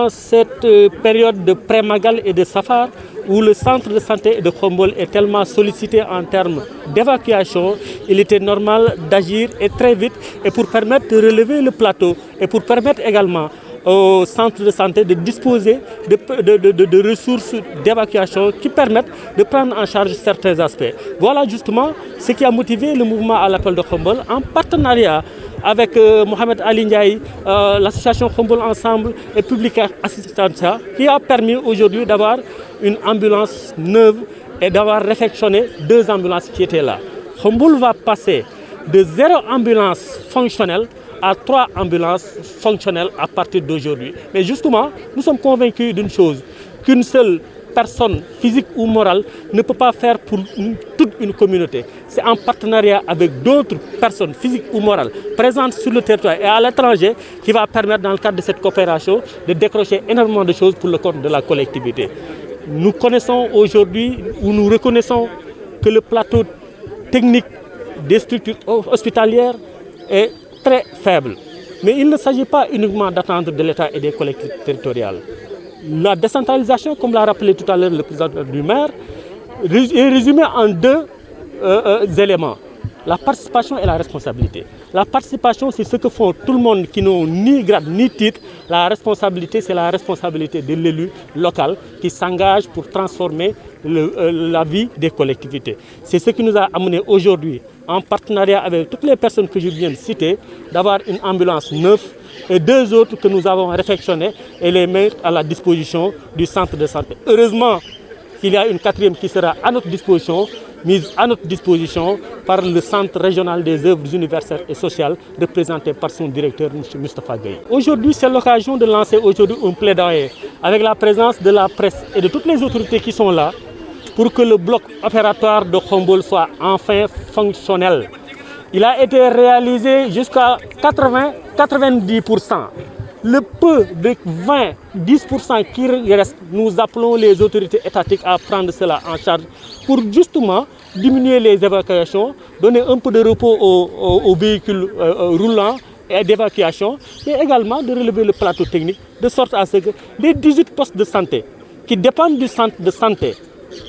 dans cette période de pré-Magal et de Safar, où le centre de santé de Khombole est tellement sollicité en termes d'évacuation, il était normal d'agir et très vite et pour permettre de relever le plateau et pour permettre également au centre de santé de disposer de ressources d'évacuation qui permettent de prendre en charge certains aspects. Voilà justement ce qui a motivé le mouvement à l'appel de Khombole en partenariat avec Mohamed Ali Ndiaye, l'association Khombole Ensemble et Public Assistantia, qui a permis aujourd'hui d'avoir une ambulance neuve et d'avoir réfectionné 2 ambulances qui étaient là. Khombole va passer de 0 ambulance fonctionnelle à 3 ambulances fonctionnelles à partir d'aujourd'hui. Mais justement, nous sommes convaincus d'une chose, qu'une seule personne physique ou morale ne peut pas faire pour toute une communauté. C'est en partenariat avec d'autres personnes physiques ou morales présentes sur le territoire et à l'étranger qui va permettre dans le cadre de cette coopération de décrocher énormément de choses pour le compte de la collectivité. Nous connaissons aujourd'hui, ou nous reconnaissons que le plateau technique des structures hospitalières est très faible. Mais il ne s'agit pas uniquement d'attendre de l'État et des collectivités territoriales. La décentralisation, comme l'a rappelé tout à l'heure le président du maire, est résumée en 2 éléments. La participation et la responsabilité. La participation, c'est ce que font tout le monde qui n'ont ni grade ni titre. La responsabilité, c'est la responsabilité de l'élu local qui s'engage pour transformer la vie des collectivités. C'est ce qui nous a amené aujourd'hui, en partenariat avec toutes les personnes que je viens de citer, d'avoir une ambulance neuve et 2 autres que nous avons réfectionnées et les mettre à la disposition du centre de santé. Heureusement qu'il y a une 4e qui sera à notre disposition, mise à notre disposition par le Centre régional des œuvres universelles et sociales, représenté par son directeur, M. Moustapha Gueye. Aujourd'hui, c'est l'occasion de lancer aujourd'hui un plaidoyer avec la présence de la presse et de toutes les autorités qui sont là pour que le bloc opératoire de Khombole soit enfin fonctionnel. Il a été réalisé jusqu'à 80-90%. Le peu de 20-10% qui reste, nous appelons les autorités étatiques à prendre cela en charge pour justement diminuer les évacuations, donner un peu de repos aux véhicules roulants et d'évacuation, et également de relever le plateau technique de sorte à ce que les 18 postes de santé qui dépendent du centre de santé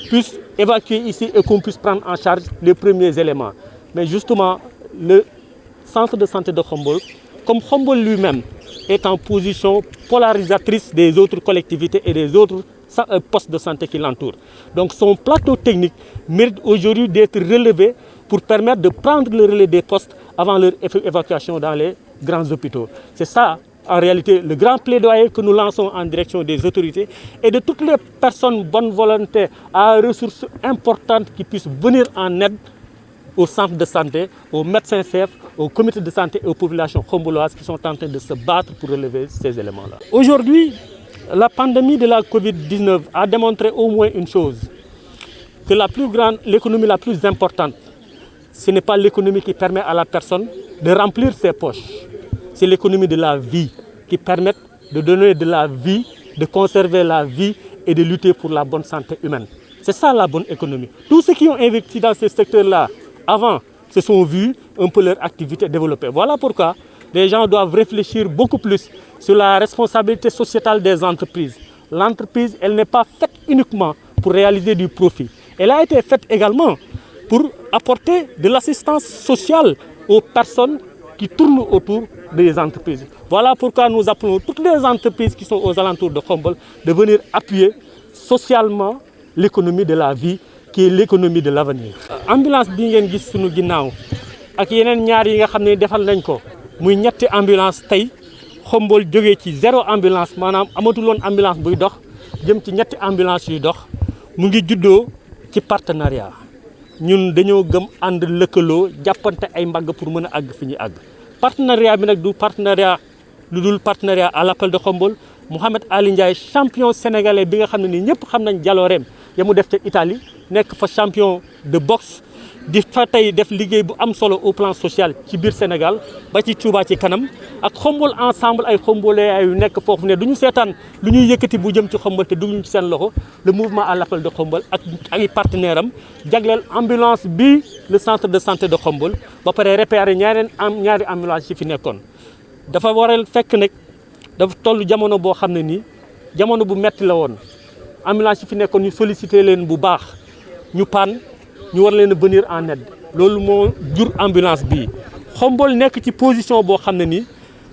puissent évacuer ici et qu'on puisse prendre en charge les premiers éléments. Mais justement, le centre de santé de Khombole, comme Khombole lui-même, est en position polarisatrice des autres collectivités et des autres postes de santé qui l'entourent. Donc son plateau technique mérite aujourd'hui d'être relevé pour permettre de prendre le relais des postes avant leur évacuation dans les grands hôpitaux. C'est ça, en réalité, le grand plaidoyer que nous lançons en direction des autorités et de toutes les personnes bonne volonté à ressources importantes qui puissent venir en aide aux centres de santé, aux médecins-chefs, aux comités de santé et aux populations khomboloises qui sont en train de se battre pour relever ces éléments-là. Aujourd'hui, la pandémie de la Covid-19 a démontré au moins une chose, que l'économie la plus importante, ce n'est pas l'économie qui permet à la personne de remplir ses poches, c'est l'économie de la vie qui permet de donner de la vie, de conserver la vie et de lutter pour la bonne santé humaine. C'est ça la bonne économie. Tous ceux qui ont investi dans ce secteur-là, avant, se sont vus un peu leur activité développer. Voilà pourquoi les gens doivent réfléchir beaucoup plus sur la responsabilité sociétale des entreprises. L'entreprise, elle n'est pas faite uniquement pour réaliser du profit. Elle a été faite également pour apporter de l'assistance sociale aux personnes qui tournent autour des entreprises. Voilà pourquoi nous appelons toutes les entreprises qui sont aux alentours de Khombole de venir appuyer socialement l'économie de la vie, qui est l'économie de l'avenir. Ambulance bi ngeen gis sunu ginnaaw ak yeneen ñaar yi nga xam ne defal nañ ko muy ñetti ambulance tey Khombole jógee ci 0 ambulance maanaam amatuloon ambulance buy dox jëm ci ñetti ambulance yuy dox mu ngi juddoo ci partenariat. ñun dañoo gëm ànd lëkkaloo jàppante ay mbagg pour mën a àgg fi ñuy àgg. Partenariat bi nag du partenariat lu dul partenariat à l'appel de Khombole. Mohamed Ali Ndiaye champion sénégalais bi nga xam ne nii ñëpp xam nañ jalooreem ya mu def ca Italie nekk fa champion de boxe di fa tey def liggéey bu am solo au plan social ci biir Sénégal ba ci Touba ci kanam ak Khombole ensemble ay Khombolais yu nekk foofu ne du ñu seetaan lu ñuy yëkkati bu jëm ci Khombole te dugg ci seen loxo le mouvement à l'appel de Khombole ak ay partenaires am jagleel ambulance bi le centre de santé de Khombole ba pare réparer ñaari ambulance yi fi nekkoon dafa waral fekk nag dafa toll jamono boo xam ne nii jamono bu metti la woon ambulance yi fi nekkoon ñu sollicité leen bu baax ñu panne ñu war leen a venir en aide loolu moo jur ambulance bii. Xombol nekk ci position boo xam ne nii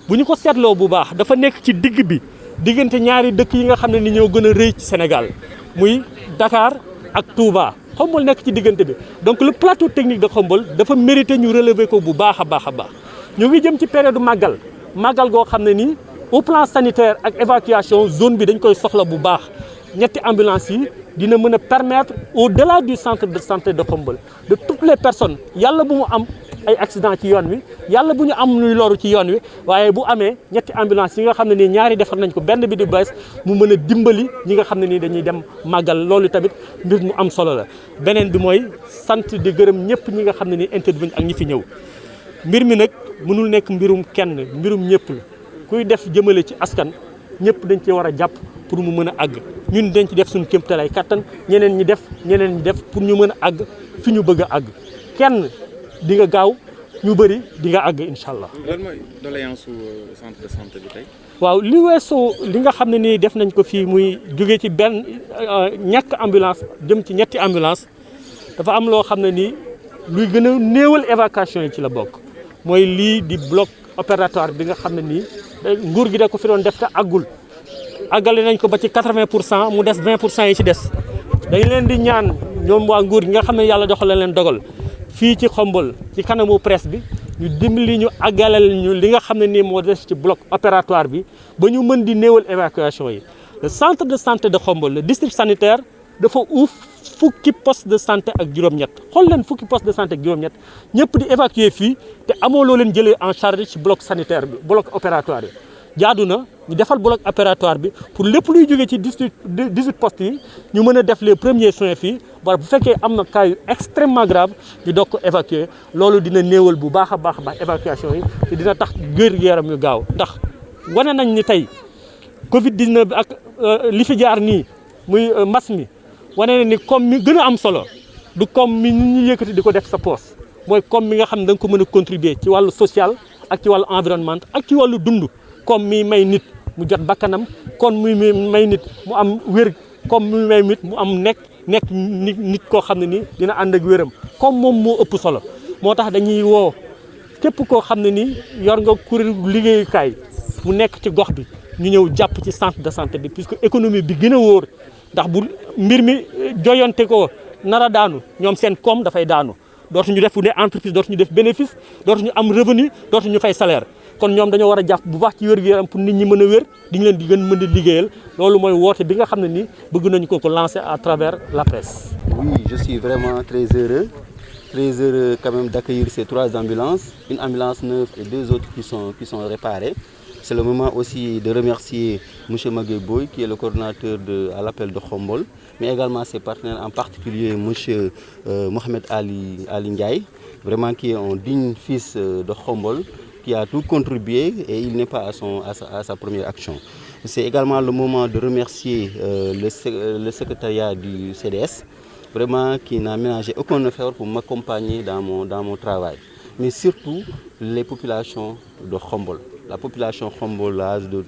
bu ñu ko seetloo bu baax dafa nekk ci digg bi diggante ñaari dëkk yi nga xam ne ni ñoo gën a rëy ci Sénégal muy Dakar ak Touba. Xombol nekk ci diggante bi donc le plateau technique de Xombol dafa mérité ñu relever ko bu baax a baax a baax ñu ngi jëm ci période màggal goo xam ne nii au plan sanitaire ak évacuation zone bi dañ koy soxla bu baax ñetti ambulance yi dina mën a permettre au-delà du centre de santé de Xombol de toutes les personnes yàlla bu mu am ay accident ci yoon wi yàlla bu ñu am luy loru ci yoon wi waaye bu amee ñetti ambulance yi nga xam ne nii ñaari defar nañ ko benn bi di bees mu mën a dimbali ñi nga xam ne nii dañuy dem màggal loolu tamit mbir mu am solo la. beneen bi mooy sant di gërëm ñëpp ñi nga xam ne nii intervenir ak ñi fi ñëw mbir mi nag mënul nekk mbirum kenn mbirum ñëpp la kuy def jëmale ci askan ñëpp dañ cee war a jàpp pour mu mën a àgg ñun dañ ci def suñu kéemtalaay kattan ñeneen ñi def pour ñu mën a àgg fi ñu bëgg a àgg kenn di nga gaaw ñu bëri di nga àgg incha allah. lan mooy doléance centre de santé bi tey. waaw li weesoo li nga xam ne nii def nañ ko fii muy jóge ci benn ñàkk ambulance jëm ci ñetti ambulance dafa am loo xam ne nii luy gën a néewal évacuation yi ci la bokk mooy lii di bloc opératoire bi nga xam ne nii nguur gi da ko fi doon def te àggul àggale nañ ko ba ci 80% mu des 20% yi ci des dañ leen di ñaan ñoom waa nguur gi nga xam ne yàlla doxal leen dogal fii ci Xombol ci kanamu presse bi ñu dimbali ñu àggaleel ñu li nga xam ne nii moo des ci bloc opératoire bi ba ñu mën di néewal évacuation yi. Le centre de santé de Xombol le district sanitaire dafa uuf fukki poste de santé ak juróom-ñett xool leen fukki poste de santé ak juróom-ñett ñëpp di évacuer fii te amoo loo leen jëlee en charge ci bloc sanitaire bi bloc opératoire yi. jaadu na ñu defal bloc opératoire bi pour lépp luy jógee ci 18 postes yi ñu mën a def les premiers soins fii ba bu fekkee am na cas yu extrêmement grave ñu doog ko évacuer loolu dina néewal bu baax a baax évacuation yi te dina tax wér-gu-yaram yu gaaw ndax wane nañ ni tey Covid 19 bi ak li fi jaar nii muy mbas mi wane na ni comme mi gën a am solo du comme mi ñu yëkkati di ko def sa poos mooy comme mi nga xam ne da nga ko mën a contribuer ci wàllu social ak ci wàllu environnement ak ci wàllu dund. comme mi may nit mu jot bakkanam kon muy may nit mu am wér comme muy may nit mu am nekk nit koo xam ne nii dina ànd ak wéram comme moom moo ëpp solo moo tax dañuy woo képp koo xam ne nii yor nga kuréel liggéeyukaay mu nekk ci gox bi ñu ñëw jàpp ci centre de santé bi puisque économie bi gën a wóor ndax bu mbir mi joyonte ko nara daanu ñoom seen koom dafay daanu dootuñu def ne entreprise dootuñu def bénéfice dootuñu am revenu dootuñu fay salaire kon ñoom dañoo war a jàpp bu baax ci wér-gu-yaram pour nit ñi mën a wér di leen di gën mën a liggéeyal loolu mooy woote bi nga xam ne nii bëgg nañu ko lancer à travers la presse. Oui, je suis vraiment très heureux quand même d'accueillir ces 3 ambulances, une ambulance neuve et 2 autres qui sont réparées. C'est le moment aussi de remercier M. Magueye Boy qui est le coordinateur à l'appel de Xombol, mais également ses partenaires, en particulier M. Mohamed Ali Ndiaye, vraiment qui est un digne fils de Xombol, qui a tout contribué et il n'est pas à sa première action. C'est également le moment de remercier le secrétariat du CDS, vraiment qui n'a ménagé aucun effort pour m'accompagner dans mon travail. Mais surtout les populations de Xombol. La population xomboloise de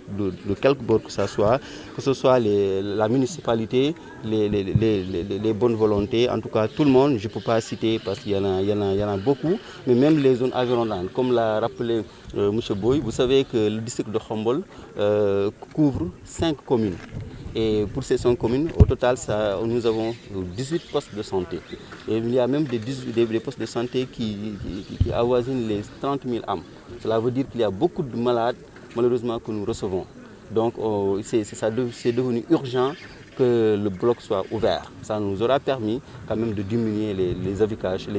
quelque bord que ce soit la municipalité, les bonnes volontés, en tout cas tout le monde, je ne peux pas citer parce qu'il y en a beaucoup, mais même les zones environnantes, comme l'a rappelé M. Boy, vous savez que le district de Xombol couvre 5 communes. Et pour ces 5 communes, au total, nous avons 18 postes de santé. Et il y a même des postes de santé qui avoisinent les 30 000 âmes. Cela veut dire qu'il y a beaucoup de malades, malheureusement, que nous recevons. Donc, c'est devenu urgent que le bloc soit ouvert. Ça nous aura permis quand même de diminuer les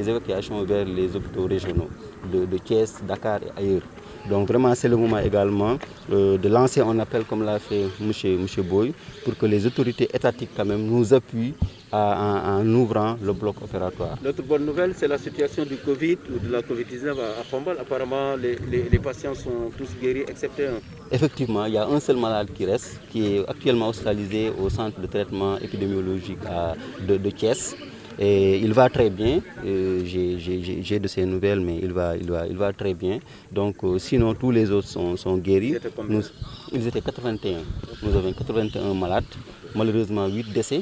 évacuations vers les hôpitaux régionaux de Thiès, Dakar et ailleurs. Donc vraiment c'est le moment également de lancer un appel comme l'a fait M. Boy pour que les autorités étatiques quand même nous appuient en ouvrant le bloc opératoire. Notre bonne nouvelle, c'est la situation du Covid ou de la Covid-19 à Xombol. Apparemment, les patients sont tous guéris, excepté un. Effectivement, il y a un seul malade qui reste, qui est actuellement hospitalisé au centre de traitement épidémiologique de Thiès. Et il va très bien. J'ai de ses nouvelles, mais il va très bien. Donc, sinon, tous les autres sont guéris. Ils étaient 81. Nous avons 81 malades. Malheureusement, 8 décès.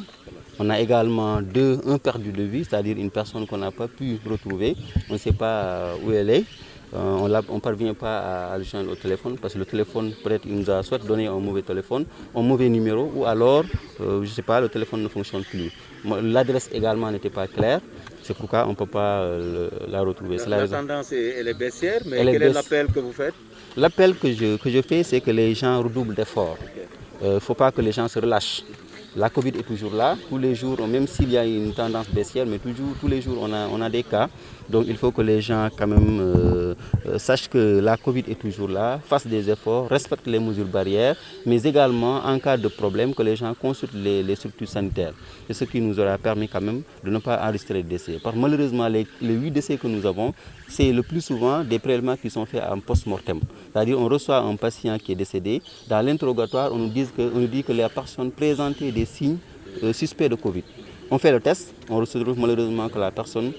On a également un perdu de vue, c'est-à-dire une personne qu'on n'a pas pu retrouver. On ne sait pas où elle est. On ne parvient pas à le joindre au téléphone parce que le téléphone, peut-être, il nous a soit donné un mauvais téléphone, un mauvais numéro, ou alors, je ne sais pas, le téléphone ne fonctionne plus. L'adresse également n'était pas claire, c'est pourquoi on ne peut pas la retrouver. La tendance, elle est baissière, mais quel est l'appel que vous faites? L'appel que je fais, c'est que les gens redoublent d'efforts. Il ne faut pas que les gens se relâchent. La Covid est toujours là, tous les jours, même s'il y a une tendance baissière, mais tous les jours on a des cas. Donc il faut que les gens quand même sachent que la Covid est toujours là, fassent des efforts, respectent les mesures barrières, mais également en cas de problème que les gens consultent les structures sanitaires. C'est ce qui nous aura permis quand même de ne pas enregistrer les décès. Parce que malheureusement, les 8 décès que nous avons, c'est le plus souvent des prélèvements qui sont faits en post-mortem. C'est-à-dire on reçoit un patient qui est décédé, dans l'interrogatoire on nous dit que la personne présentait des signes suspects de Covid. On fait le test, on retrouve malheureusement que la personne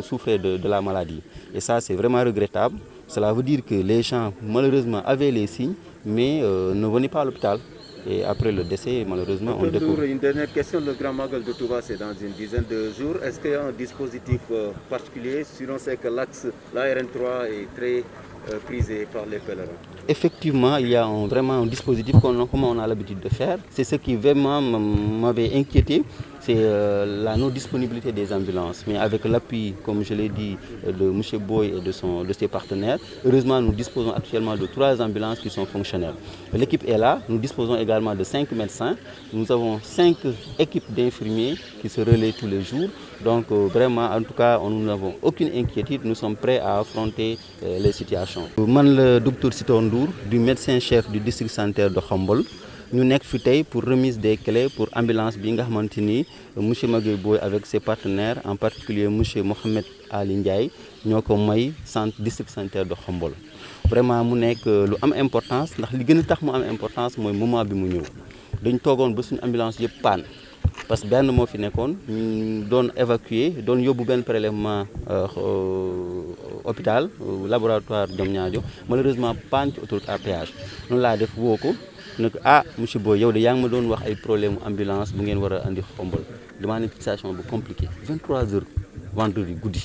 souffrait de la maladie. Et ça, c'est vraiment regrettable. Cela veut dire que les gens, malheureusement, avaient les signes, mais ne venaient pas à l'hôpital. Et après le décès, malheureusement, on découvre. Une dernière question, le Grand Magal de Touba, c'est dans une dizaine de jours. Est-ce qu'il y a un dispositif particulier, si on sait que l'axe, la RN3 est très prisé par les pèlerins? Effectivement, il y a vraiment un dispositif comme on a l'habitude de faire. C'est ce qui vraiment m'avait inquiété, c'est la non-disponibilité des ambulances. Mais avec l'appui, comme je l'ai dit, de M. Boy et de ses partenaires, heureusement, nous disposons actuellement de 3 ambulances qui sont fonctionnelles. L'équipe est là, nous disposons également de 5 médecins. Nous avons 5 équipes d'infirmiers qui se relaient tous les jours. Donc vraiment, en tout cas, nous n'avons aucune inquiétude, nous sommes prêts à affronter les situations. Moi, le docteur Sitor Ndour, du médecin-chef du district sanitaire de Khombol, nous sommes finis pour remise des clés pour l'ambulance Binga Mantini, M. Maguey Boy avec ses partenaires, en particulier M. Mohamed Ali Ndiaye, nous avons centre district sanitaire de Khombol. Vraiment, mu nekk lu am importance ndax li gën a tax mu am importance mooy moment bi mu ñëw dañ toogoon ba suñu ambulance yëpp panne parce que benn moo fi nekkoon ñu doon évacuer doon yóbbu benn prélèvement hôpital laboratoire Diamniadio malheureusement panne ci autoroute à péage noonu laa def woo ko ne ko monsieur Boy yow de yaa ngi ma doon wax ay problème ambulance bu ngeen war a andi Khombol damaa nekk situation bu compliquée 23h vendredi guddi.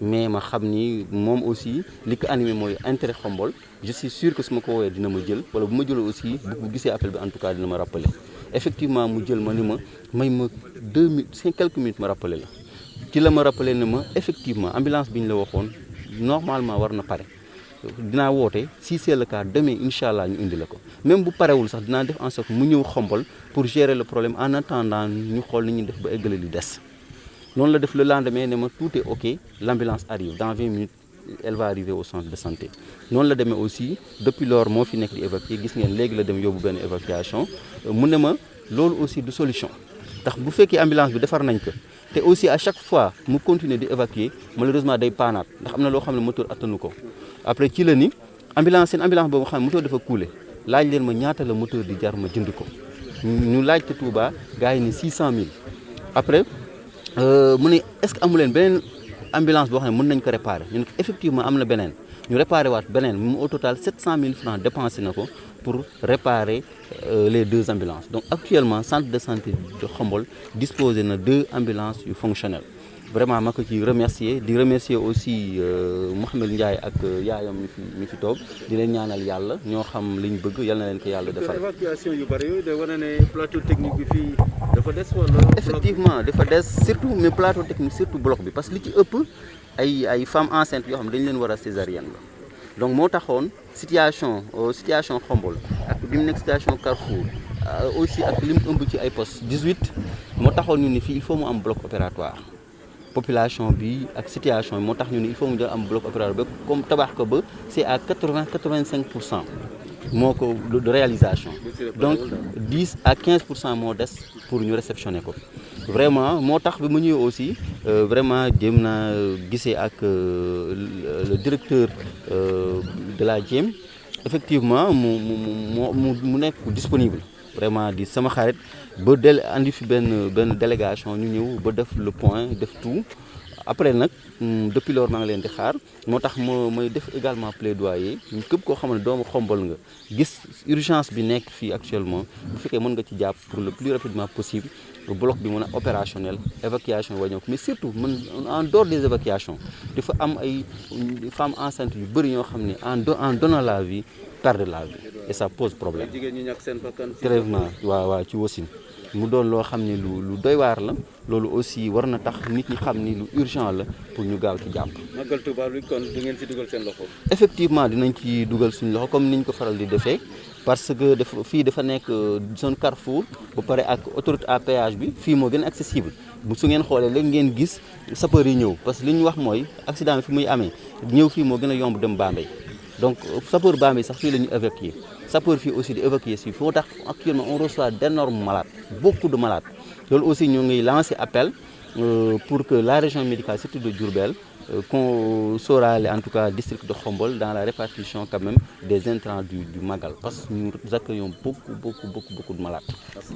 Mais ma xam ni moom aussi li ko animé mooy intérêt Khombol je suis sûr que su ma ko woowee dina ma jël wala bu ma jëlee aussi bu gisee appel bi en tout cas dina ma rappeler effectivement mu jël ma ni ma may ma 2 minutes 5 quelques minutes ma rappeler la ci la ma rappeler ne ma effectivement ambulance bi ñu la waxoon normalement war na pare dinaa woote si c'est le cas demain incha allah ñu indi la ko même bu parewul sax dinaa def en sorte mu ñëw Khombol pour gérer le problème en attendant ñu xool ni ñuy def ba eggale li des. Non, le lendemain, tout est OK, l'ambulance arrive. Dans 20 minutes, elle va arriver au centre de santé. Non, le demain aussi, depuis lors, moi, je suis évacué, je suis une évacuation. Je aussi de solution. Si vous faites l'ambulance, et aussi à chaque fois, nous continuons d'évacuer, malheureusement, des pannes. Le moteur est après, l'ambulance, c'est une ambulance, le moteur doit couler. Là, il y a le moteur de jar, nous l'avons tout bas, gagné 600 000. Après, est-ce que amu leen beneen ambulance boo xam ne mën nañ ko réparer ñu ne effectivement am na beneen ñu réparer waat beneen mu au total 700 000 francs dépensé na ko pour réparer les 2 ambulances. Donc actuellement centre de santé de Khombol dispose de 2 ambulances fonctionnelles. Vraiment ma ko ci remercier di remercier aussi Mohamed Ndiaye ak yaayam mi fi toog di leen ñaanal yàlla ñoo xam liñ bëgg yal na leen ko yàlla defal. Évacuation yu bari yooyu da wane ne plateau technique bi fii dafa des wala. Effectivement dafa des surtout mais plateau technique surtout bloc bi parce que li ci ëpp ay femmes enceintes yoo xam ne dañ leen war a césarienne la donc moo taxoon situation Khombol ak bi mu nekk situation Carrefour aussi ak li mu ëmb ci ay postes 18 moo taxoon ñu ni fii il faut mu am bloc opératoire. Population bi ak situation moo tax ñu ni il faut mu jël am bloc opératoire ba comme tabax ko ba c'est à 80-85% moo ko de réalisation donc 10 à 15% moo des pour ñu réceptionner ko vraiment moo tax bi mu ñëwee aussi vraiment jéem naa gisee ak le directeur de la JEM effectivement mu nekk disponible vraiment di sama xarit ba andi fi benn délégation ñu ñëw ba def le point def tout après nag depuis lors maa ngi leen di xaar moo tax may def également plaidoyer képp koo xam ne doomu Xombol nga gis urgence bi nekk fii actuellement bu fekkee mën nga ci jàpp pour le plus rapidement possible bloc bi mën a opérationnel évacuation wañoo mais surtout en dehors des évacuations dafa am ay femmes enceintes yu bëri ñoo xam ne en donnant la vie perdre la vie et ça pose problème. jigéen ñi ñàkk seen bakkan. vraiment waaw ci wasin mu doon loo xam ne lu doy waar la loolu aussi war na tax nit ñi xam ni lu urgent la pour ñu gaaw ci jàpp. Magal Touba bi kon du ngeen ci dugal seen loxo. effectivement dinañ ci dugal suñu loxo comme niñ ko faral di defee parce que fii dafa nekk zone carrefour ba pare ak autoroute à péage bi fii moo gën a accessible su ngeen xoolee léegi ngeen gis sapeur yi ñëw parce que li ñu wax mooy accident bi fi muy amee ñëw fii moo gën a yomb dem Bambey donc sapeur Bambey sax fii la ñu évacuer sapeur fii aussi di évacuer si foo tax actuellement on reçoit d'énormes malades beaucoup de malades loolu aussi ñoo ngi lancer appel pour que la région médicale surtout de Diourbel qu'on sóoraale en tout cas district de Khombol dans la répartition quand même des intrants du Magal parce que nous accueillons beaucoup de malades.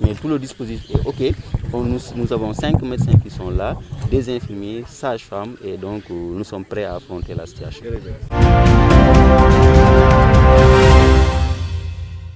Mais tout le dispositif est OK. Nous avons 5 médecins qui sont là, des infirmiers, sages-femmes et donc nous sommes prêts à affronter la situation.